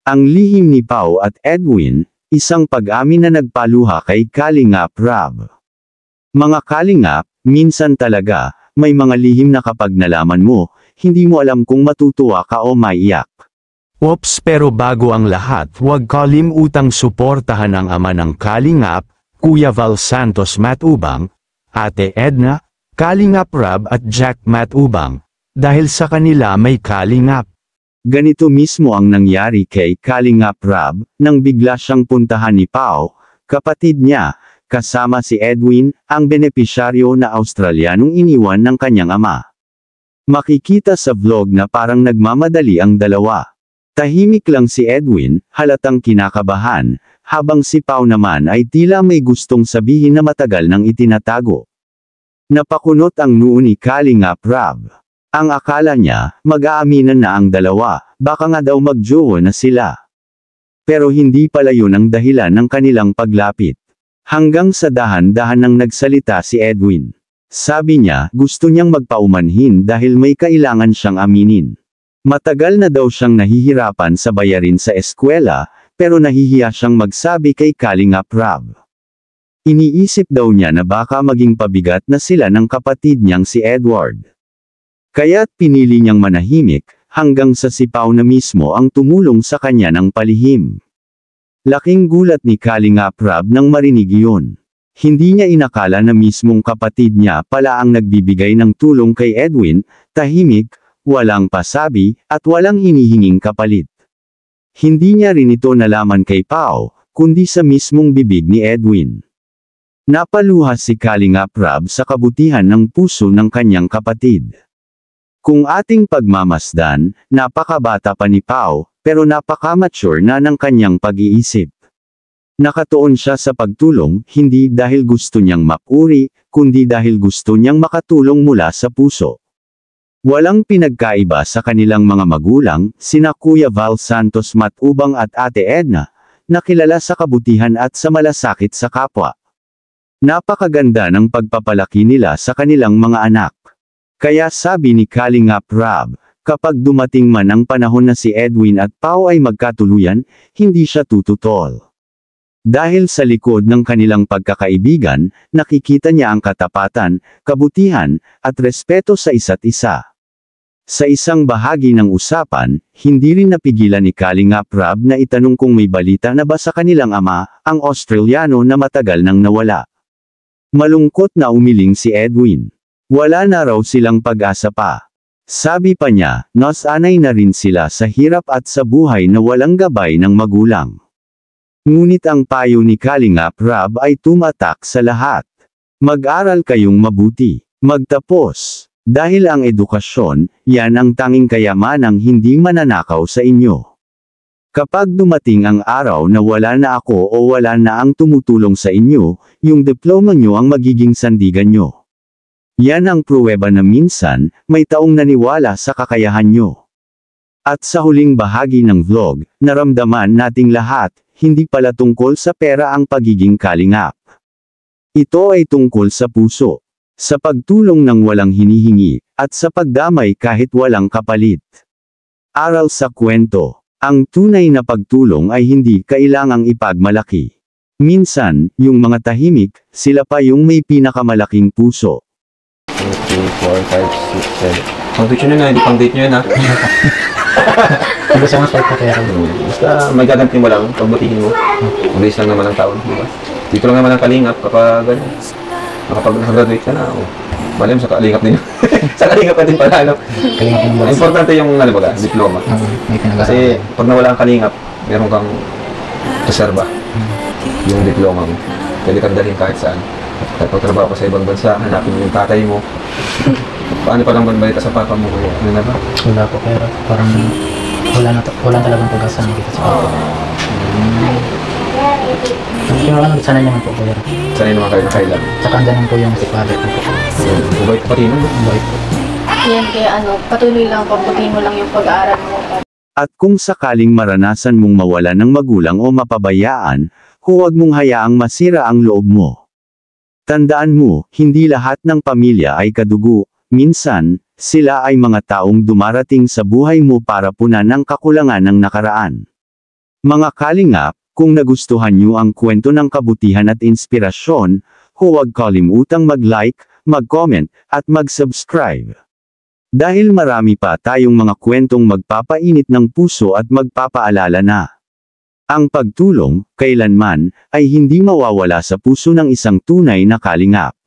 Ang lihim ni Pao at Edwin, isang pag-amin na nagpaluha kay Kalingap Rab. Mga Kalingap, minsan talaga, may mga lihim na kapag nalaman mo, hindi mo alam kung matutuwa ka o maiyak. Ops, pero bago ang lahat, huwag kalimutang suportahan ang ama ng Kalingap, Kuya Val Santos Matubang, Ate Edna, Kalingap Rab at Jack Matubang, dahil sa kanila may Kalingap. Ganito mismo ang nangyari kay Kalingap Rab, nang bigla siyang puntahan ni Pao, kapatid niya, kasama si Edwin, ang benepisyaryo na Australianong iniwan ng kanyang ama. Makikita sa vlog na parang nagmamadali ang dalawa. Tahimik lang si Edwin, halatang kinakabahan, habang si Pao naman ay tila may gustong sabihin na matagal nang itinatago. Napakunot ang noo ni Kalingap Rab. Ang akala niya, mag-aaminan na ang dalawa, baka nga daw mag-jowa na sila. Pero hindi pala yun ang dahilan ng kanilang paglapit. Hanggang sa dahan-dahan nang nagsalita si Edwin. Sabi niya, gusto niyang magpaumanhin dahil may kailangan siyang aminin. Matagal na daw siyang nahihirapan sa bayarin sa eskwela, pero nahihiya siyang magsabi kay Kalingap Rab. Iniisip daw niya na baka maging pabigat na sila ng kapatid niyang si Edward. Kaya't pinili niyang manahimik, hanggang sa si Pao na mismo ang tumulong sa kanya ng palihim. Laking gulat ni Kalingap Rab nang marinig iyon. Hindi niya inakala na mismong kapatid niya pala ang nagbibigay ng tulong kay Edwin, tahimik, walang pasabi, at walang hinihinging kapalit. Hindi niya rin ito nalaman kay Pao, kundi sa mismong bibig ni Edwin. Napaluha si Kalingap Rab sa kabutihan ng puso ng kanyang kapatid. Kung ating pagmamasdan, napakabata pa ni Pao, pero napaka-mature na ng kanyang pag-iisip. Nakatuon siya sa pagtulong, hindi dahil gusto niyang mapuri, kundi dahil gusto niyang makatulong mula sa puso. Walang pinagkaiba sa kanilang mga magulang, sina Kuya Val Santos Matubang at Ate Edna, na kilala sa kabutihan at sa malasakit sa kapwa. Napakaganda ng pagpapalaki nila sa kanilang mga anak. Kaya sabi ni Kalingap Rab, kapag dumating man ang panahon na si Edwin at Pao ay magkatuluyan, hindi siya tututol. Dahil sa likod ng kanilang pagkakaibigan, nakikita niya ang katapatan, kabutihan, at respeto sa isa't isa. Sa isang bahagi ng usapan, hindi rin napigilan ni Kalingap Rab na itanong kung may balita na ba sa kanilang ama, ang Australiano na matagal nang nawala. Malungkot na umiling si Edwin. Wala na raw silang pag-asa pa. Sabi pa niya, nasanay na rin sila sa hirap at sa buhay na walang gabay ng magulang. Ngunit ang payo ni Kalingap Rab ay tumatak sa lahat. Mag-aral kayong mabuti. Magtapos. Dahil ang edukasyon, yan ang tanging kayamanang hindi mananakaw sa inyo. Kapag dumating ang araw na wala na ako o wala na ang tumutulong sa inyo, yung diploma nyo ang magiging sandigan nyo. Yan ang pruweba na minsan, may taong naniwala sa kakayahan nyo. At sa huling bahagi ng vlog, naramdaman nating lahat, hindi pala tungkol sa pera ang pagiging kalingap. Ito ay tungkol sa puso. Sa pagtulong ng walang hinihingi, at sa pagdamay kahit walang kapalit. Aral sa kwento. Ang tunay na pagtulong ay hindi kailangang ipagmalaki. Minsan, yung mga tahimik, sila pa yung may pinakamalaking puso. 2, 3, 4, 5, 6, 7. Pang-date nyo na, hindi pang-date nyo yun ha. Hindi sa mga swipe kaya rin. Basta may gaganti mo lang, pagbutihin mo. Mag-days lang naman ang taon, diba? Dito lang naman ang kalingap kapag gano'n. Kapag nakagraduate ka na, malay mo sa kalingap din. Sa kalingap ka din pala, ano? Kalingap din ba? Importante yung, ano ba, diploma. May pinag-aral. Kasi pag nawala ang kalingap, meron kang reserva. Yung diploma mo. Pwede kang dalhin kahit saan. Kahit pagtrabaho ka sa ibang bansa, hanapin mo yung tatay mo. Paano pa lang balita sa papa mo? Ano na ba? Wala po, pero parang wala talagang pag-asa nakita sa papa. Yung lang, sana naman po, pero Sanay naman kayo na kailan. tsaka andyan po yung si father ko po. Mabait pati nun. Mabait po. Yan, kaya patuloy lang, pagbutihin mo lang yung pag-aaral mo. At kung sakaling maranasan mong mawala ng magulang o mapabayaan, huwag mong hayaang masira ang loob mo. Tandaan mo, hindi lahat ng pamilya ay kadugo. Minsan, sila ay mga taong dumarating sa buhay mo para punan ang kakulangan ng nakaraan. Mga kalingap, kung nagustuhan nyo ang kwento ng kabutihan at inspirasyon, huwag kalimutang mag-like, mag-comment, at mag-subscribe. Dahil marami pa tayong mga kwentong magpapainit ng puso at magpapaalala na ang pagtulong, kailanman, ay hindi mawawala sa puso ng isang tunay na kalingap.